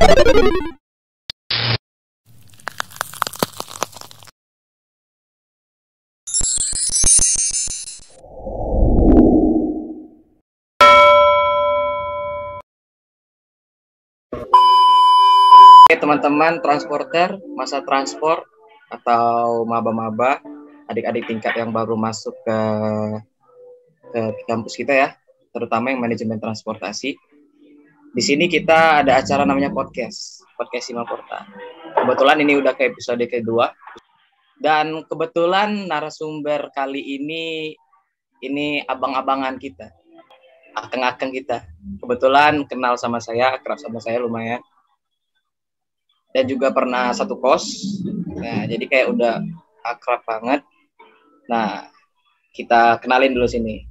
Oke teman-teman transporter, masa transport atau maba-maba, adik-adik tingkat yang baru masuk ke kampus kita ya, terutama yang manajemen transportasi. Di sini kita ada acara namanya podcast Simaporta. Kebetulan ini udah ke episode kedua, dan kebetulan narasumber kali ini abang-abangan kita, akeng-akeng kita. Kebetulan kenal sama saya, akrab sama saya lumayan. Dan juga pernah satu kos, nah jadi kayak udah akrab banget. Nah kita kenalin dulu sini,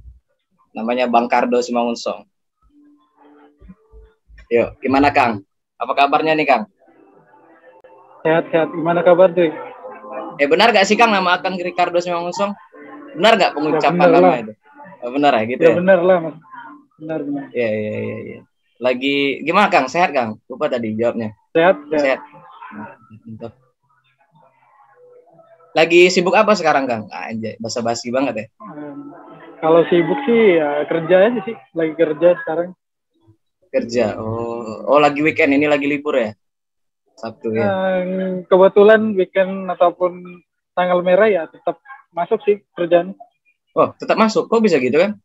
namanya Bang Kardo Simangunsong. Yuk, gimana Kang? Apa kabarnya nih Kang? Sehat-sehat, gimana kabar tuh? Benar gak sih Kang nama Kang Ricardo Simangunsong? Benar gak pengucapan ya, nama itu? Benar ya gitu ya? Benar lah Mas. Benar. Iya. Lagi gimana Kang? Sehat Kang? Lupa tadi jawabnya. Sehat. Nah, lagi sibuk apa sekarang Kang? Anjay, basa-basi banget ya. Kalau sibuk sih ya kerja aja sih, lagi kerja sekarang. Kerja. Oh lagi weekend, ini lagi libur ya? Sabtu ya. Kebetulan weekend ataupun tanggal merah ya tetap masuk sih kerjaan. Oh, tetap masuk. Kok bisa gitu kan?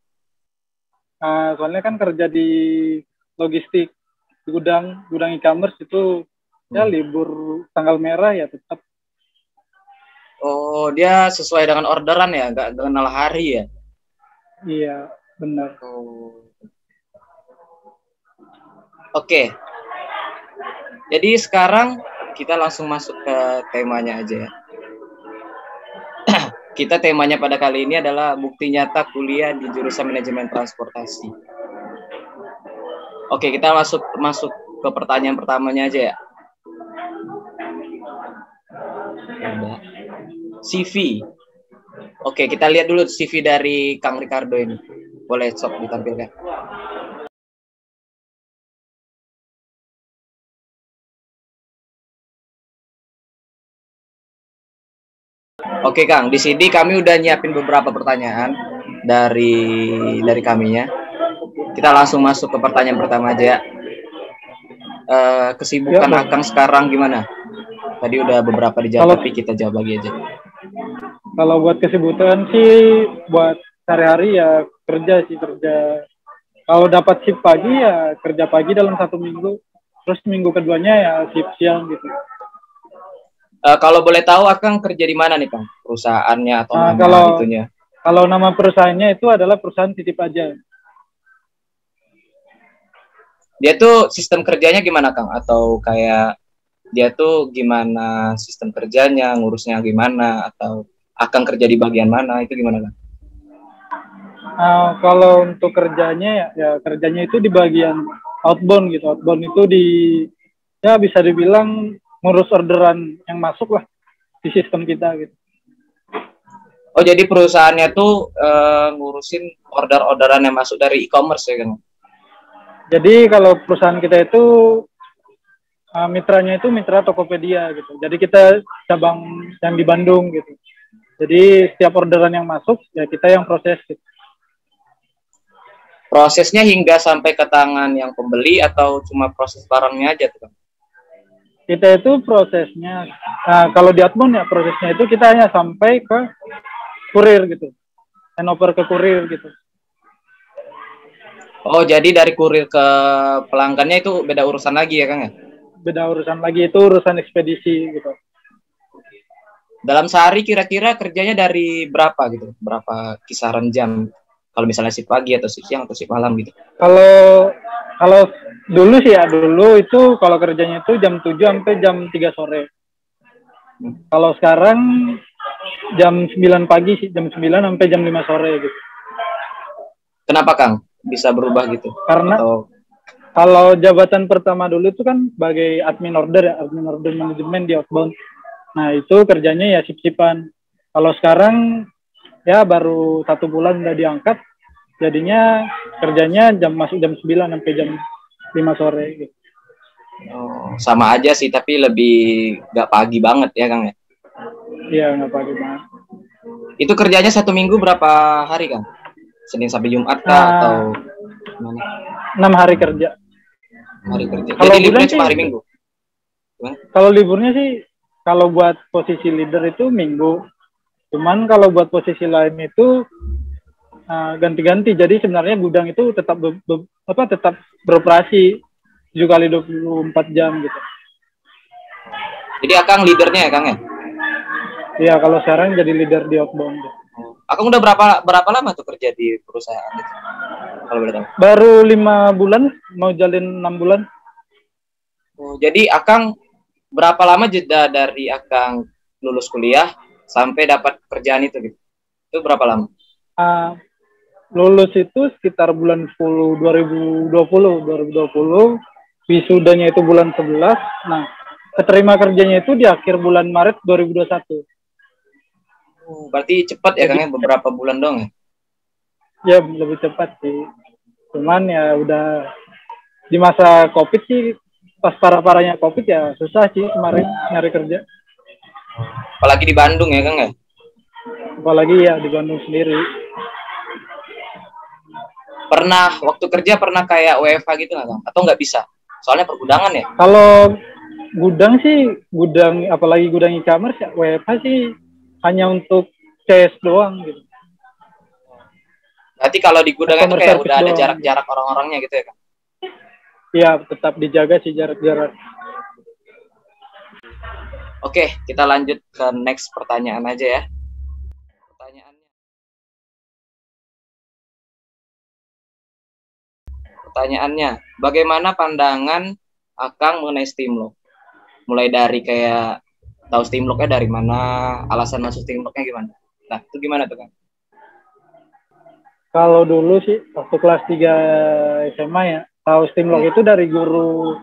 Soalnya kan kerja di logistik, di gudang e-commerce itu ya libur tanggal merah ya tetap. Oh, dia sesuai dengan orderan ya, nggak kenal hari ya? Iya, benar. Oke. Jadi sekarang kita langsung masuk ke temanya aja ya. Kita temanya pada kali ini adalah bukti nyata kuliah di jurusan manajemen transportasi. Oke, kita masuk ke pertanyaan pertamanya aja ya. CV. Oke, kita lihat dulu CV dari Kang Ricardo ini. Boleh sok ditampilkan. Oke Kang, di sini kami udah nyiapin beberapa pertanyaan dari kaminya. Kita langsung masuk ke pertanyaan pertama aja ya. Kesibukan ya, Akang sekarang gimana? Tadi udah beberapa dijawab, tapi kita jawab lagi aja. Kalau buat kesibukan sih, buat sehari-hari ya kerja. Kalau dapat shift pagi ya kerja pagi dalam 1 minggu, terus minggu keduanya ya shift siang gitu. Kalau boleh tahu Akang kerja di mana nih Kang? Perusahaannya atau nama itunya? Kalau nama perusahaannya itu adalah perusahaan titip aja. Dia tuh sistem kerjanya gimana Kang? Atau kayak dia tuh gimana sistem kerjanya, ngurusnya gimana? Atau Akang kerja di bagian mana? Itu gimana Kang? Kalau untuk kerjanya ya kerjanya itu di bagian outbound gitu. Outbound itu ya bisa dibilang ngurus orderan yang masuk lah di sistem kita gitu. Oh jadi perusahaannya tuh ngurusin orderan yang masuk dari e-commerce ya kan? Jadi kalau perusahaan kita itu mitranya itu mitra Tokopedia gitu. Jadi kita cabang yang di Bandung gitu. Jadi setiap orderan yang masuk ya kita yang proses gitu. Prosesnya hingga sampai ke tangan yang pembeli atau cuma proses barangnya aja tuh? Kita itu prosesnya, kalau di outbound ya prosesnya itu kita hanya sampai ke kurir gitu, handover ke kurir gitu. Oh jadi dari kurir ke pelanggannya itu beda urusan lagi ya Kang ya? Beda urusan lagi, itu urusan ekspedisi gitu. Dalam sehari kira-kira kerjanya dari berapa gitu? Berapa kisaran jam? Kalau misalnya shift pagi atau shift siang atau shift malam gitu? Kalau dulu sih ya, dulu itu kalau kerjanya itu jam 7 sampai jam 3 sore. Kalau sekarang jam 9 pagi sih, jam 9 sampai jam 5 sore gitu. Kenapa Kang bisa berubah gitu? Karena kalau jabatan pertama dulu itu kan sebagai admin order manajemen di outbound. Nah itu kerjanya ya shift-shiftan. Kalau sekarang ya baru 1 bulan udah diangkat, jadinya kerjanya masuk jam 9 sampai jam 5 sore gitu. Oh, sama aja sih, tapi lebih nggak pagi banget ya Kang ya. Iya, nggak pagi banget. Itu kerjanya 1 minggu berapa hari Kang? Senin sampai Jumat kah atau gimana? 6 hari kerja. Hari kerja. Kalau Jadi bulan liburnya sih, cuma hari Minggu. Gimana? kalau liburnya sih, kalau buat posisi leader itu minggu. Cuman kalau buat posisi lain itu ganti-ganti. Jadi sebenarnya gudang itu tetap beroperasi 7 kali 24 jam gitu. Jadi Akang leadernya ya Kang ya? Iya, kalau sekarang jadi leader di outbound. Gitu. Oh. Akang udah berapa lama tuh kerja di perusahaan itu? Kalau boleh tahu. Baru 5 bulan, mau jalin 6 bulan. Oh, jadi Akang berapa lama jeda dari Akang lulus kuliah sampai dapat kerjaan itu gitu? Itu berapa lama? Lulus itu sekitar bulan 10 2020. Wisudanya itu bulan 11. Nah, keterima kerjanya itu di akhir bulan Maret 2021. Berarti cepat ya Kang ya, beberapa bulan dong ya? Ya, lebih cepat sih. Cuman ya udah di masa COVID sih, pas parah-parahnya COVID ya susah sih kemarin nyari kerja. Apalagi di Bandung ya Kang ya? Apalagi ya di Bandung sendiri. Pernah waktu kerja pernah kayak WFH gitu nggak Kang? Atau nggak bisa? Soalnya pergudangan ya? Kalau gudang sih, apalagi gudang e-commerce ya, WFH sih hanya untuk CS doang gitu. Berarti kalau di gudang itu kayak udah ada doang. jarak-jarak orang-orangnya gitu ya Kang? Iya, tetap dijaga sih jarak-jarak. Oke, kita lanjut ke next pertanyaan aja ya. Pertanyaannya, bagaimana pandangan Akang mengenai Steamlock? Mulai dari kayak tahu Steamlocknya dari mana, alasan masuk Steamlocknya gimana? Nah, itu gimana tuh Kang? Kalau dulu sih waktu kelas 3 SMA ya, tahu Steamlock itu dari guru.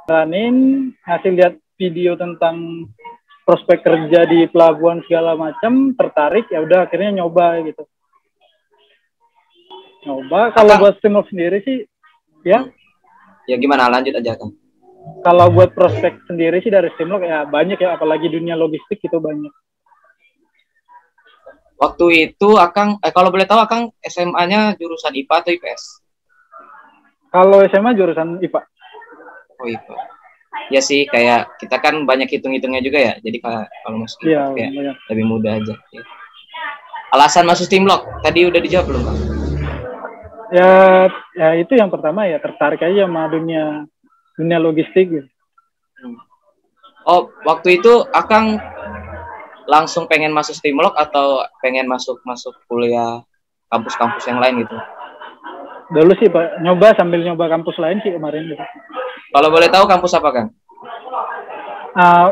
Jalanin, ngasih lihat video tentang prospek kerja di pelabuhan segala macam, tertarik, ya udah akhirnya nyoba gitu. Kalau buat Steamlock sendiri sih ya gimana, lanjut aja Kang. Kalau buat prospek sendiri sih dari Steamlock ya banyak ya, apalagi dunia logistik itu banyak. Waktu itu Akang kalau boleh tahu Akang SMA-nya jurusan IPA atau IPS? Kalau SMA jurusan IPA. Oh, IPA. Ya sih, kayak kita kan banyak hitung-hitungnya juga ya. Jadi kalau masuk IPA kayak lebih mudah aja ya. Alasan masuk Steamlock tadi udah dijawab belum Kang? Ya itu yang pertama ya, tertarik aja sama dunia logistik gitu. Oh, waktu itu Akang langsung pengen masuk Steamlock atau pengen masuk kuliah kampus-kampus yang lain gitu? Dulu sih Pak, sambil nyoba kampus lain sih kemarin gitu. Kalau boleh tahu kampus apa Kang?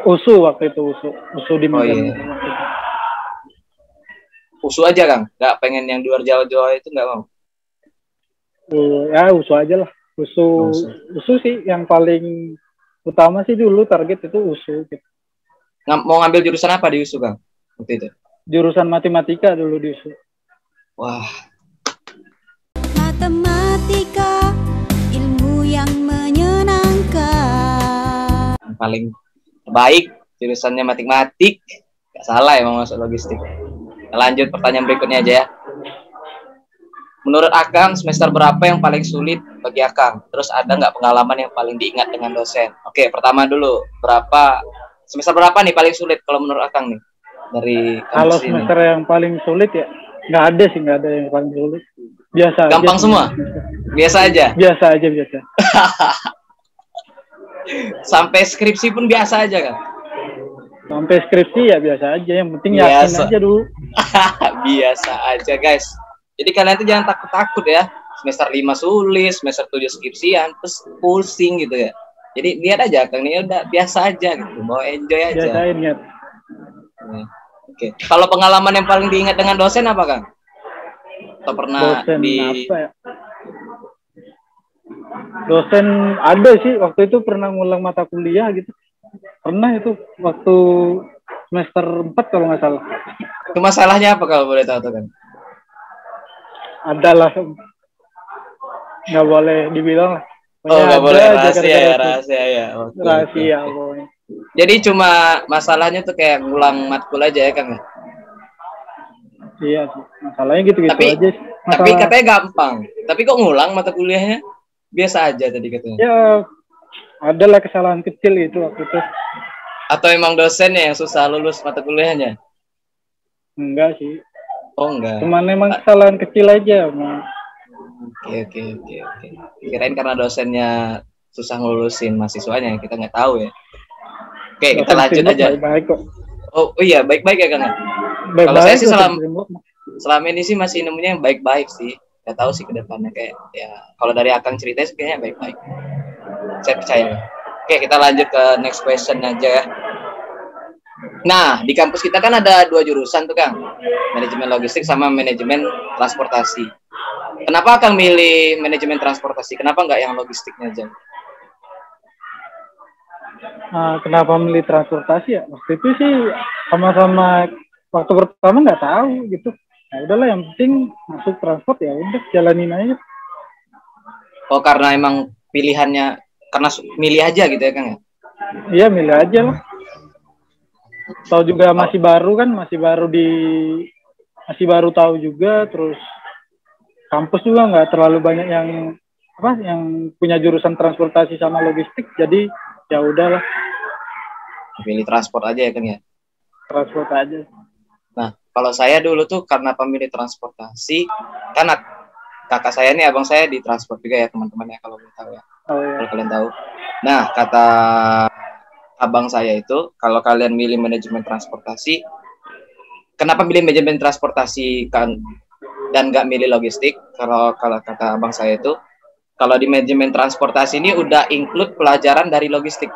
USU waktu itu, USU di Medan. Oh, iya. USU aja Kang? Nggak pengen yang di luar Jawa itu nggak mau? Ya USU aja lah. USU sih yang paling utama sih dulu, target itu USU gitu. Mau ngambil jurusan apa di USU Kang? Waktu itu? Jurusan matematika dulu di USU. Wah. Matematika, ilmu yang menyenangkan. Yang paling baik jurusannya matematik. Gak salah emang masuk logistik. Lanjut pertanyaan berikutnya aja ya. Menurut Akang, semester berapa yang paling sulit bagi Akang? Terus ada nggak pengalaman yang paling diingat dengan dosen? Oke, pertama dulu. Semester berapa nih paling sulit kalau menurut Akang nih? Kalau semester yang paling sulit ya, nggak ada yang paling sulit. Biasa gampang aja. Semua? Biasa aja? Biasa aja. Sampai skripsi pun biasa aja kan? Sampai skripsi ya biasa aja. Yang penting yakin aja dulu. Biasa aja guys. Jadi kalian tuh jangan takut-takut ya. Semester 5 sulit, semester 7 skripsian, terus pusing gitu ya. Jadi lihat aja Kang, ini udah biasa aja gitu. Mau enjoy aja. Biasain ya. Oke. Kalau pengalaman yang paling diingat dengan dosen apa Kang? Atau pernah dosen apa ya? Dosen ada sih, waktu itu pernah ngulang mata kuliah gitu. Pernah itu waktu semester 4 kalau nggak salah. Itu masalahnya apa kalau boleh tahu tuh Kang? Adalah, nggak boleh dibilang lah. Oh, nggak boleh aja rahasia ya, gara-gara rahasia ya. Oke, rahasia oke. pokoknya. Jadi cuma masalahnya tuh kayak ngulang matkul aja ya Kang. Iya sih, masalahnya gitu-gitu Tapi aja sih. tapi Masalah katanya gampang. Tapi kok ngulang mata kuliahnya? Biasa aja tadi katanya. ya adalah kesalahan kecil itu waktu itu. Atau emang dosennya yang susah lulus mata kuliahnya? Enggak sih, Oh enggak. cuman memang kesalahan kecil aja. Nah, Oke. Kirain karena dosennya susah ngelulusin mahasiswanya, kita nggak tahu ya. Oke, kita dosen lanjut Simlok aja. baik-baik kok. Oh iya, baik-baik ya Kang. Kalau saya Baik-baik sih dosen Simlok. selama ini sih masih nemunya yang baik-baik sih. Gak tahu sih ke depannya kayak ya kalau dari Akang cerita sih kayaknya baik-baik. Saya percaya. Oke, kita lanjut ke next question aja ya. Nah, di kampus kita kan ada 2 jurusan tuh Kang. Manajemen logistik sama manajemen transportasi. Kenapa Kang milih manajemen transportasi? Kenapa nggak yang logistiknya aja? Nah, kenapa milih transportasi ya? Waktu itu sih sama-sama waktu pertama nggak tahu gitu. Nah udahlah yang penting masuk transport ya udah jalanin aja. Oh, karena emang pilihannya karena milih aja gitu ya Kang ya? Iya milih aja lah. Tahu juga masih baru kan, masih baru tahu juga, terus kampus juga nggak terlalu banyak yang punya jurusan transportasi sama logistik, jadi ya udahlah Pilih transport aja ya Kang ya? transport aja. Nah, kalau saya dulu tuh karena pemilih transportasi, kan kakak saya nih, abang saya di transport juga ya teman-teman ya kalau boleh tahu ya. Oh, ya. Kalau kalian tahu. Nah, kata abang saya itu, kalau kalian milih manajemen transportasi, kenapa milih manajemen transportasi kan dan nggak milih logistik? Kalau kata abang saya itu, kalau di manajemen transportasi ini udah include pelajaran dari logistik.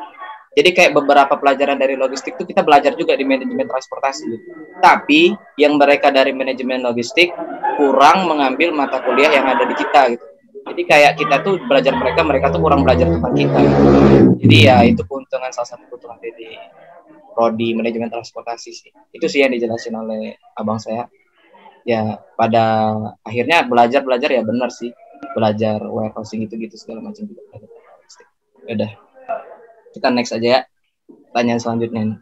Jadi kayak beberapa pelajaran dari logistik itu kita belajar juga di manajemen transportasi. Tapi yang mereka dari manajemen logistik kurang mengambil mata kuliah yang ada di kita gitu. Jadi kayak kita tuh belajar mereka tuh kurang belajar tentang kita gitu. Jadi ya itu keuntungan, salah satu keuntungan dari prodi manajemen transportasi sih. Itu sih yang dijelasin oleh abang saya. Ya pada akhirnya belajar ya benar sih. Belajar warehousing gitu segala macam juga. Udah. Kita next aja ya. Pertanyaan selanjutnya nih.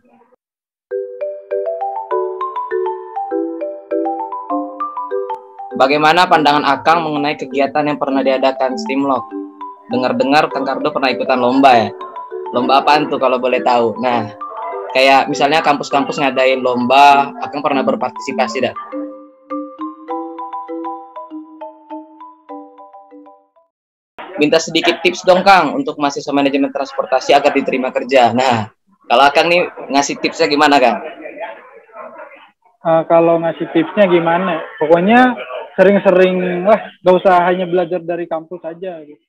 Bagaimana pandangan Akang mengenai kegiatan yang pernah diadakan Stimlok? Dengar-dengar Kang Kardo pernah ikutan lomba ya? Lomba apaan tuh kalau boleh tahu? Nah, kayak misalnya kampus-kampus ngadain lomba, Akang pernah berpartisipasi dah? Minta sedikit tips dong Kang untuk mahasiswa manajemen transportasi agar diterima kerja. Nah, kalau Akang nih ngasih tipsnya gimana Kang? Kalau ngasih tipsnya gimana? Pokoknya sering-sering lah, gak usah hanya belajar dari kampus aja gitu.